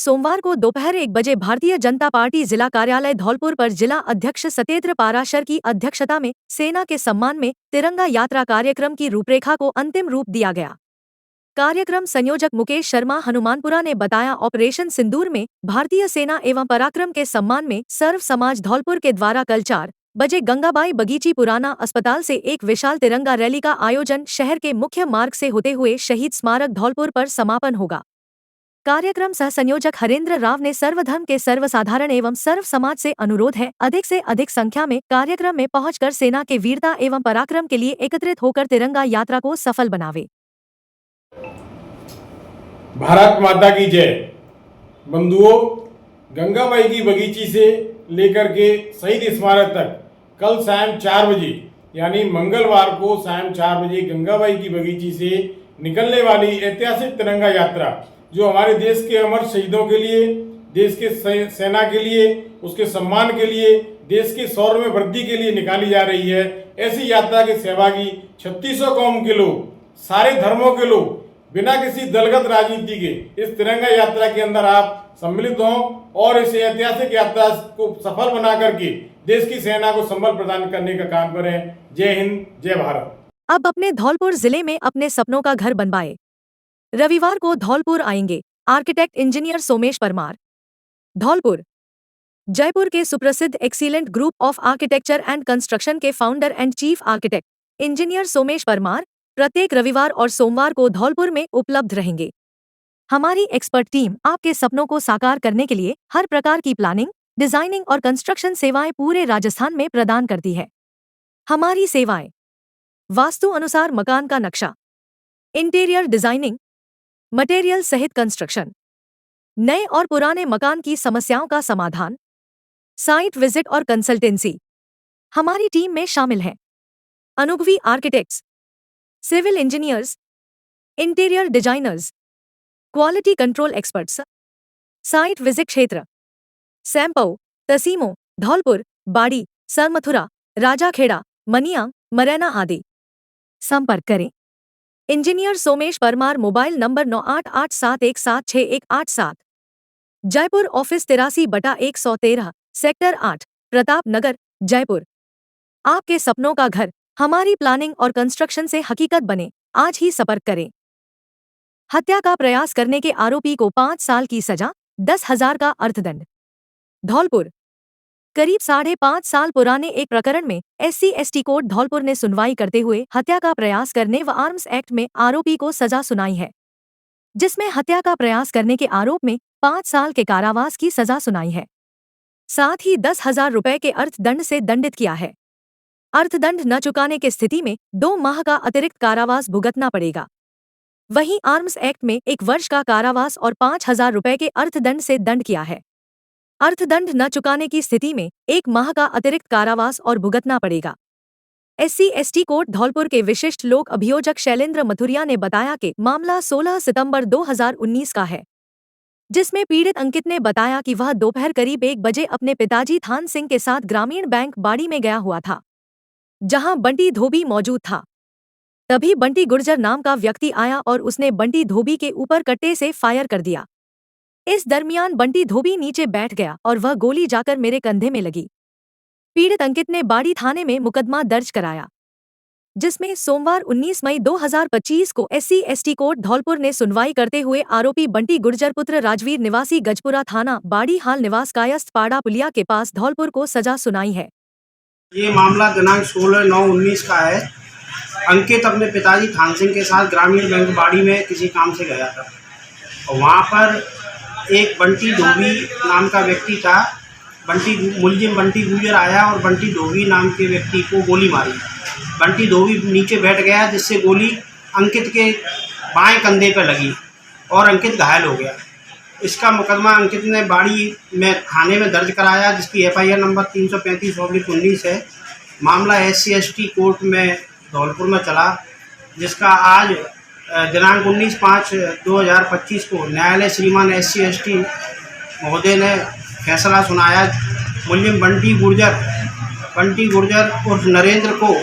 सोमवार को दोपहर 1 बजे भारतीय जनता पार्टी जिला कार्यालय धौलपुर पर जिला अध्यक्ष सत्येंद्र पाराशर की अध्यक्षता में सेना के सम्मान में तिरंगा यात्रा कार्यक्रम की रूपरेखा को अंतिम रूप दिया गया। कार्यक्रम संयोजक मुकेश शर्मा हनुमानपुरा ने बताया, ऑपरेशन सिंदूर में भारतीय सेना एवं पराक्रम के सम्मान में सर्व समाज धौलपुर के द्वारा कल 4 बजे गंगाबाई बगीची पुराना अस्पताल से एक विशाल तिरंगा रैली का आयोजन शहर के मुख्य मार्ग से होते हुए शहीद स्मारक धौलपुर पर समापन होगा। कार्यक्रम सह संयोजक हरेंद्र राव ने सर्वधर्म के सर्वसाधारण एवं सर्व समाज से अनुरोध है, अधिक से अधिक संख्या में कार्यक्रम में पहुंचकर सेना के वीरता एवं पराक्रम के लिए एकत्रित होकर तिरंगा यात्रा को सफल बनावे। भारत माता की जय। बंधुओं, गंगाबाई की बगीची से लेकर के शहीद स्मारक तक कल शाम 4 बजे यानी मंगलवार को शाम 4 बजे गंगाबाई की बगीची से निकलने वाली ऐतिहासिक तिरंगा यात्रा जो हमारे देश के अमर शहीदों के लिए, देश के सेना के लिए, उसके सम्मान के लिए, देश के शौर्य में वृद्धि के लिए निकाली जा रही है। ऐसी यात्रा के सहभागी 3600 कौम के लोग, सारे धर्मों के लोग, बिना किसी दलगत राजनीति के इस तिरंगा यात्रा के अंदर आप सम्मिलित हों और इस ऐतिहासिक यात्रा को सफल बना करके देश की सेना को संबल प्रदान करने का काम करें। जय हिंद, जय भारत। अब अपने धौलपुर जिले में अपने सपनों का घर बनवाए। रविवार को धौलपुर आएंगे आर्किटेक्ट इंजीनियर सोमेश परमार। धौलपुर जयपुर के सुप्रसिद्ध excellent group of architecture and construction के founder and chief architect engineer Somesh Parmar प्रत्येक रविवार और सोमवार को धौलपुर में उपलब्ध रहेंगे। हमारी एक्सपर्ट टीम आपके सपनों को साकार करने के लिए हर प्रकार की प्लानिंग, डिजाइनिंग और कंस्ट्रक्शन सेवाएं पूरे राजस्थान में प्रदान करती है। हमारी सेवाएं: वास्तु अनुसार मकान का नक्शा, इंटीरियर डिजाइनिंग, मटेरियल सहित कंस्ट्रक्शन, नए और पुराने मकान की समस्याओं का समाधान, साइट विजिट और कंसल्टेंसी। हमारी टीम में शामिल हैं अनुभवी architects, civil engineers, interior designers, quality control experts. Site visit क्षेत्र: सैंपौ, तसीमो, धौलपुर, बाड़ी, सरमथुरा, राजाखेड़ा, मनिया, मरैना आदि। संपर्क करें engineer Somesh Parmar. Mobile number 9887176187। Jaipur office 83/113, sector 8, Pratap Nagar, Jaipur. आपके सपनों का घर हमारी प्लानिंग और कंस्ट्रक्शन से हकीकत बने। आज ही संपर्क करें। हत्या का प्रयास करने के आरोपी को 5 साल की सजा, 10,000 का अर्थदंड। धौलपुर करीब 5.5 साल पुराने एक प्रकरण में SC/ST कोर्ट धौलपुर ने सुनवाई करते हुए हत्या का प्रयास करने व आर्म्स एक्ट में आरोपी को सजा सुनाई है, जिसमें हत्या का प्रयास करने के आरोप में 5 साल के कारावास की सजा सुनाई है। साथ ही 10,000 रुपए के अर्थदंड से दंडित किया है। अर्थदंड न चुकाने की स्थिति में 2 माह का अतिरिक्त कारावास भुगतना पड़ेगा। वहीं आर्म्स एक्ट में 1 वर्ष का कारावास और 5,000 रुपए के अर्थदंड से दंड किया है। अर्थदंड न चुकाने की स्थिति में 1 माह का अतिरिक्त कारावास और भुगतना पड़ेगा। SC/ST कोर्ट धौलपुर के विशिष्ट लोक अभियोजक शैलेंद्र मथुरिया ने बताया कि मामला 16 सितंबर 2019 का है, जिसमें पीड़ित अंकित ने बताया कि वह दोपहर करीब 1 बजे अपने पिताजी थान सिंह के साथ ग्रामीण बैंक बाड़ी में गया हुआ था, जहां बंटी धोबी मौजूद था। तभी बंटी गुर्जर नाम का व्यक्ति आया और उसने बंटी धोबी के ऊपर कट्टे से फायर कर दिया। इस दरमियान बंटी धोबी नीचे बैठ गया और वह गोली जाकर मेरे कंधे में लगी। पीड़ित अंकित ने बाड़ी थाने में मुकदमा दर्ज कराया, जिसमें सोमवार 19 मई 2025 को SC/ST कोर्ट धौलपुर ने सुनवाई करते हुए आरोपी बंटी गुर्जर पुत्र राजवीर निवासी गजपुरा थाना बाड़ी हाल निवास कायस्थ पाड़ा पुलिया के पास धौलपुर को सजा सुनाई है। ये मामला दिनांक 16/9/19 का है। अंकित अपने पिताजी थान सिंह के साथ ग्रामीण बैंक बाड़ी में किसी काम से गया था और वहाँ पर एक बंटी धोबी नाम का व्यक्ति था। मुलजिम बंटी गुर्जर आया और बंटी धोबी नाम के व्यक्ति को गोली मारी। बंटी धोबी नीचे बैठ गया, जिससे गोली अंकित के बाएं कंधे पर लगी और अंकित घायल हो गया। इसका मुकदमा अंकित ने बाड़ी में थाने में दर्ज कराया, जिसकी FIR नंबर 335/19 है। मामला SC/ST कोर्ट में धौलपुर में चला, जिसका आज दिनांक 19/5/2025 को न्यायालय श्रीमान SC/ST महोदय ने फैसला सुनाया। मुलजिम बंटी गुर्जर उर्फ नरेंद्र को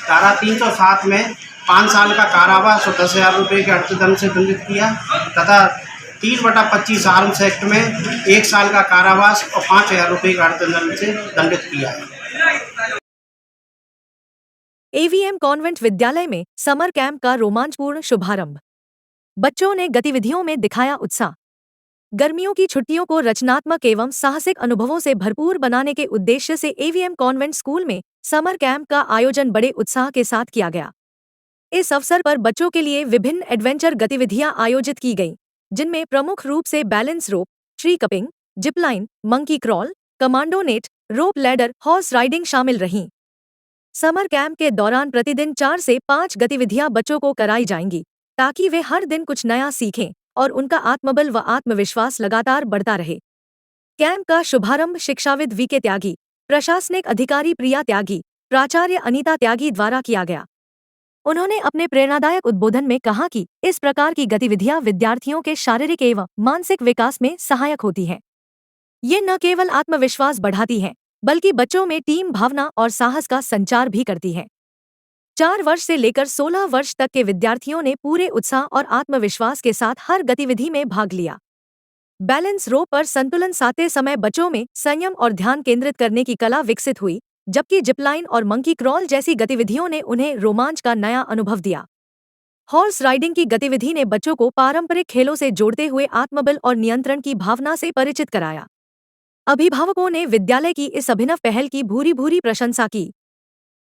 धारा 307 में 5 साल का कारावास और 10,000 रुपये के अर्थदंड से दंडित किया तथा 3/25 आर्म्स एक्ट में 1 साल का कारावास और 5,000 रुपये का अर्थदंड से दंडित किया है। एवीएम कॉन्वेंट विद्यालय में समर कैंप का रोमांचपूर्ण शुभारंभ। बच्चों ने गतिविधियों में दिखाया उत्साह। गर्मियों की छुट्टियों को रचनात्मक एवं साहसिक अनुभवों से भरपूर बनाने के उद्देश्य से एवीएम कॉन्वेंट स्कूल में समर कैंप का आयोजन बड़े उत्साह के साथ किया गया। इस अवसर पर बच्चों के लिए विभिन्न एडवेंचर गतिविधियां आयोजित की गईं, जिनमें प्रमुख रूप से बैलेंस रोप, ट्री कपिंग, zipline, monkey crawl, commando net, rope ladder, horse riding शामिल रहीं। समर कैंप के दौरान प्रतिदिन 4 से 5 गतिविधियां बच्चों को कराई जाएंगी, ताकि वे हर दिन कुछ नया सीखें और उनका आत्मबल व आत्मविश्वास लगातार बढ़ता रहे। कैंप का शुभारंभ शिक्षाविद वीके त्यागी, प्रशासनिक अधिकारी प्रिया त्यागी, प्राचार्य अनीता त्यागी द्वारा किया गया। उन्होंने अपने प्रेरणादायक उद्बोधन में कहा कि इस प्रकार की गतिविधियां विद्यार्थियों के शारीरिक एवं मानसिक विकास में सहायक होती हैं। ये न केवल आत्मविश्वास बढ़ाती हैं, बल्कि बच्चों में टीम भावना और साहस का संचार भी करती हैं। 4 वर्ष से लेकर 16 वर्ष तक के विद्यार्थियों ने पूरे उत्साह और आत्मविश्वास के साथ हर गतिविधि में भाग लिया। बैलेंस रोप पर संतुलन साधते समय बच्चों में संयम और ध्यान केंद्रित करने की कला विकसित हुई, जबकि जिपलाइन और मंकी क्रॉल जैसी गतिविधियों ने उन्हें रोमांच का नया अनुभव दिया। हॉर्स राइडिंग की गतिविधि ने बच्चों को पारंपरिक खेलों से जोड़ते हुए आत्मबल और नियंत्रण की भावना से परिचित कराया। अभिभावकों ने विद्यालय की इस अभिनव पहल की भूरी भूरी प्रशंसा की।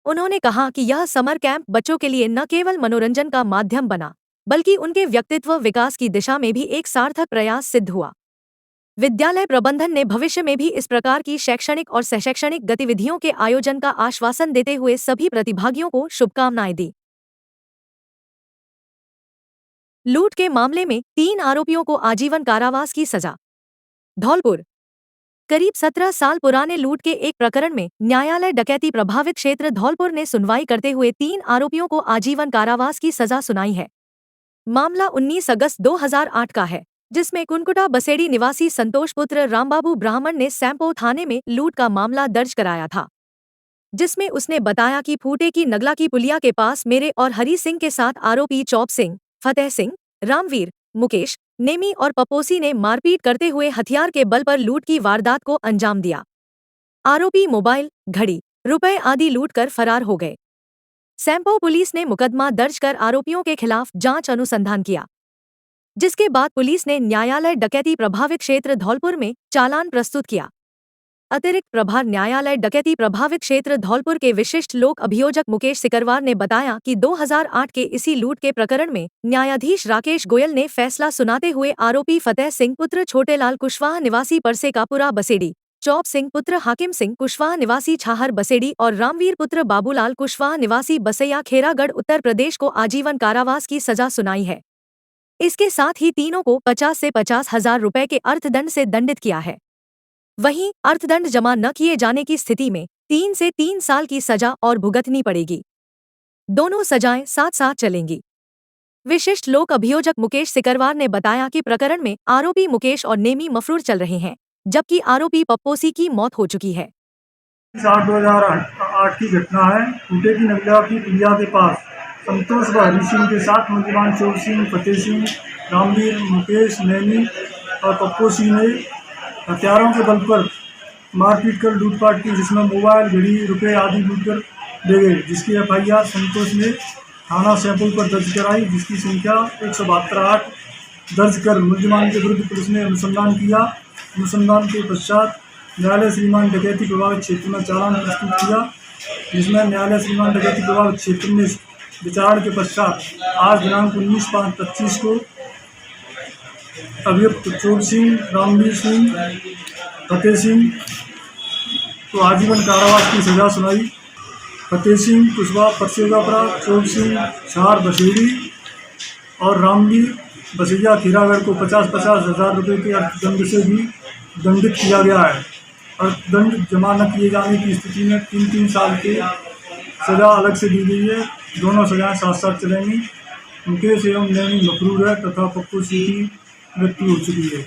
उन्होंने कहा कि यह समर कैंप बच्चों के लिए न केवल मनोरंजन का माध्यम बना, बल्कि उनके व्यक्तित्व विकास की दिशा में भी एक सार्थक प्रयास सिद्ध हुआ। विद्यालय प्रबंधन ने भविष्य में भी इस प्रकार की शैक्षणिक और सहशैक्षणिक गतिविधियों के आयोजन का आश्वासन देते हुए सभी प्रतिभागियों को शुभकामनाएं दी। लूट के मामले में 3 आरोपियों को आजीवन कारावास की सजा। धौलपुर। करीब 17 साल पुराने लूट के एक प्रकरण में न्यायालय डकैती प्रभावित क्षेत्र धौलपुर ने सुनवाई करते हुए 3 आरोपियों को आजीवन कारावास की सजा सुनाई है। मामला 19 अगस्त 2008 का है, जिसमें कुनकुटा बसेड़ी निवासी संतोष पुत्र रामबाबू ब्राह्मण ने सैंपो थाने में लूट का मामला दर्ज कराया था, जिसमें उसने बताया कि फूटे की नगला की पुलिया के पास मेरे और हरी सिंह के साथ आरोपी चौप सिंह, फतेह सिंह, रामवीर, मुकेश, नेमी और पपोसी ने मारपीट करते हुए हथियार के बल पर लूट की वारदात को अंजाम दिया। आरोपी मोबाइल, घड़ी, रुपए आदि लूट कर फरार हो गए। सैंपो पुलिस ने मुकदमा दर्ज कर आरोपियों के खिलाफ जांच अनुसंधान किया, जिसके बाद पुलिस ने न्यायालय डकैती प्रभावित क्षेत्र धौलपुर में चालान प्रस्तुत किया। अतिरिक्त प्रभार न्यायालय डकैती प्रभावित क्षेत्र धौलपुर के विशिष्ट लोक अभियोजक मुकेश सिकरवार ने बताया कि 2008 के इसी लूट के प्रकरण में न्यायाधीश राकेश गोयल ने फैसला सुनाते हुए आरोपी फतेह सिंह पुत्र छोटेलाल कुशवाहा निवासी परसेकापुरा बसेड़ी, चौप सिंह पुत्र हाकिम सिंह कुशवाहा निवासी छाहर बसेड़ी और रामवीर पुत्र बाबूलाल कुशवाहा निवासी बसैया खेरागढ़ उत्तर प्रदेश को आजीवन कारावास की सजा सुनाई है। इसके साथ ही तीनों को 50 से 50,000 रुपए के अर्थदंड से दंडित किया है। वहीं अर्थदंड जमा न किए जाने की स्थिति में 3 से 3 साल की सजा और भुगतनी पड़ेगी। दोनों सजाएं साथ साथ चलेंगी। विशिष्ट लोक अभियोजक मुकेश सिकरवार ने बताया कि प्रकरण में आरोपी मुकेश और नेमी मफरूर चल रहे हैं, जबकि आरोपी पप्पोसी की मौत हो चुकी है। 2008 की घटना है। फूटे की नगला की पुलिया के पास संतोष व हरी सिंह के साथ नौजवान चौप सिंह, फतेह सिंह, रामवीर, मुकेश, नैनी और पप्पोसी ने हथियारों के बल पर मारपीट कर लूटपाट की, जिसमें मोबाइल, घड़ी, रुपए आदि लूट कर ले गए, जिसकी एफआईआर संतोष ने थाना सैंपल पर दर्ज कराई, जिसकी संख्या 172-8 दर्ज कर मुलजिमान के विरुद्ध पुलिस ने अनुसंधान किया। अनुसंधान के पश्चात न्यायालय श्रीमान डकैती प्रभावित क्षेत्र में चालान प्रस्तुत किया, जिसमें न्यायालय श्रीमान डकैती प्रभावित क्षेत्र में विचार के पश्चात आज दिनांक 19/5/25 को अभियुक्त चौप सिंह, रामवीर सिंह, फतेह सिंह को आजीवन कारावास की सजा सुनाई। फतेह सिंह कुशवाहा परसेकापुरा, चौप सिंह छाहर बसेड़ी और रामवीर बसैया खीरागढ़ को 50,000 रुपये के अर्थदंड से भी दंडित किया गया है। अर्थदंड जमा न किए जाने की स्थिति में 3-3 साल की सजा अलग से दी गई है। दोनों सजाएं साथ साथ चलेंगी। मुकेश एवं नैनी मफरूर है तथा पप्पोसी की मृत्यु हो चुकी है।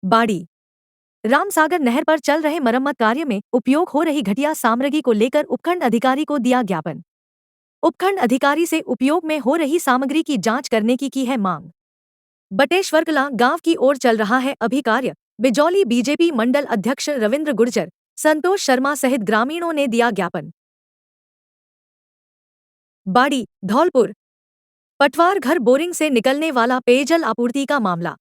बाड़ी। रामसागर नहर पर चल रहे मरम्मत कार्य में उपयोग हो रही घटिया सामग्री को लेकर उपखंड अधिकारी को दिया ज्ञापन। उपखंड अधिकारी से उपयोग में हो रही सामग्री की जांच करने की है मांग। बटेश्वरकला गांव की ओर चल रहा है अभी कार्य। बिजौली बीजेपी मंडल अध्यक्ष रविंद्र गुर्जर, संतोष शर्मा सहित ग्रामीणों ने दिया ज्ञापन। बाड़ी, धौलपुर पटवार घर बोरिंग से निकलने वाला पेयजल आपूर्ति का मामला।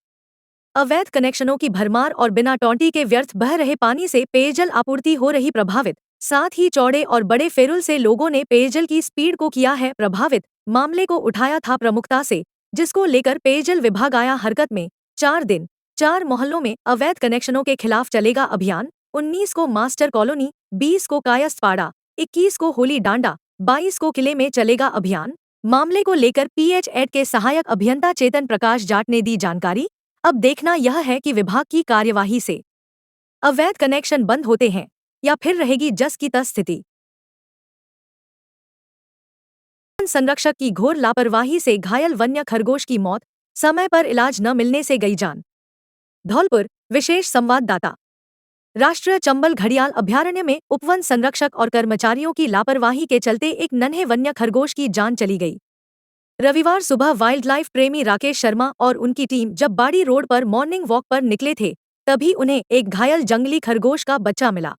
अवैध कनेक्शनों की भरमार और बिना टोंटी के व्यर्थ बह रहे पानी से पेयजल आपूर्ति हो रही प्रभावित। साथ ही चौड़े और बड़े फेरुल से लोगों ने पेयजल की स्पीड को किया है प्रभावित। मामले को उठाया था प्रमुखता से, जिसको लेकर पेयजल विभाग आया हरकत में। 4 दिन 4 मोहल्लों में अवैध कनेक्शनों के खिलाफ चलेगा अभियान। 19 को मास्टर कॉलोनी, 20 को कायस्थपाड़ा, 21 को होली डांडा, 22 को किले में चलेगा अभियान। मामले को लेकर PH-8 के सहायक अभियंता चेतन प्रकाश जाट ने दी जानकारी। अब देखना यह है कि विभाग की कार्यवाही से अवैध कनेक्शन बंद होते हैं या फिर रहेगी जस की तस स्थिति। वन संरक्षक की घोर लापरवाही से घायल वन्य खरगोश की मौत, समय पर इलाज न मिलने से गई जान। धौलपुर विशेष संवाददाता। राष्ट्रीय चंबल घड़ियाल अभयारण्य में उपवन संरक्षक और कर्मचारियों की लापरवाही के चलते एक नन्हे वन्य खरगोश की जान चली गई। रविवार सुबह वाइल्ड लाइफ प्रेमी राकेश शर्मा और उनकी टीम जब बाड़ी रोड पर मॉर्निंग वॉक पर निकले थे, तभी उन्हें एक घायल जंगली खरगोश का बच्चा मिला।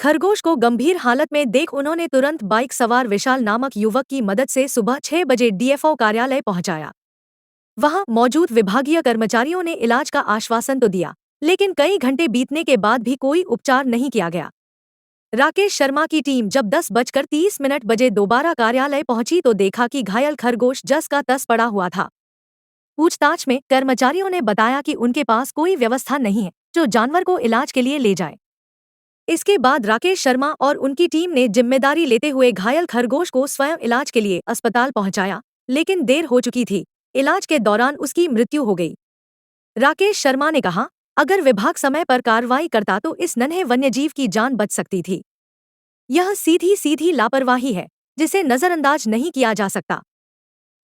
खरगोश को गंभीर हालत में देख उन्होंने तुरंत बाइक सवार विशाल नामक युवक की मदद से सुबह 6 बजे DFO कार्यालय पहुंचाया। वहां मौजूद विभागीय कर्मचारियों ने इलाज का आश्वासन तो दिया, लेकिन कई घंटे बीतने के बाद भी कोई उपचार नहीं किया गया। राकेश शर्मा की टीम जब 10:30 बजे दोबारा कार्यालय पहुंची तो देखा कि घायल खरगोश जस का तस पड़ा हुआ था। पूछताछ में कर्मचारियों ने बताया कि उनके पास कोई व्यवस्था नहीं है जो जानवर को इलाज के लिए ले जाए। इसके बाद राकेश शर्मा और उनकी टीम ने जिम्मेदारी लेते हुए घायल खरगोश को स्वयं इलाज के लिए अस्पताल पहुंचाया, लेकिन देर हो चुकी थी। इलाज के दौरान उसकी मृत्यु हो गई। राकेश शर्मा ने कहा, अगर विभाग समय पर कार्रवाई करता तो इस नन्हे वन्यजीव की जान बच सकती थी। यह सीधी सीधी लापरवाही है जिसे नजरअंदाज नहीं किया जा सकता।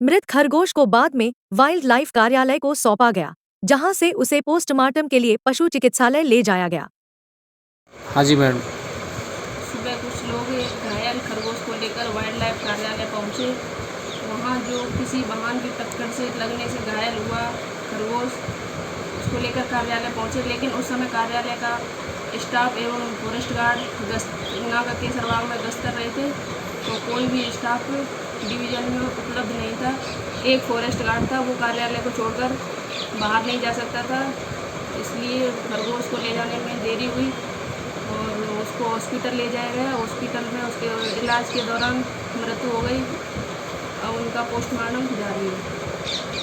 मृत खरगोश को बाद में वाइल्ड लाइफ कार्यालय को सौंपा गया, जहां से उसे पोस्टमार्टम के लिए पशु चिकित्सालय ले जाया गया। हाँ जी मैडम। सुबह कुछ लोग एक घायल खरगोश को लेकर वाइल्ड लाइफ कार्यालय पहुंचे। वहां जो किसी वाहन की टक्कर से लगने से घायल हुआ खरगोश, उसको लेकर कार्यालय पहुंचे, लेकिन उस समय कार्यालय का स्टाफ एवं फॉरेस्ट गार्ड गंगा का केसरबाग में गश्त कर रहे थे, तो कोई भी स्टाफ डिवीजन में उपलब्ध नहीं था। एक फॉरेस्ट गार्ड था, वो कार्यालय को छोड़कर बाहर नहीं जा सकता था, इसलिए खरगोश को ले जाने में देरी हुई और उसको हॉस्पिटल ले जाया गया। हॉस्पिटल में उसके इलाज के दौरान मृत्यु हो गई। अब उनका पोस्टमार्टम जारी है।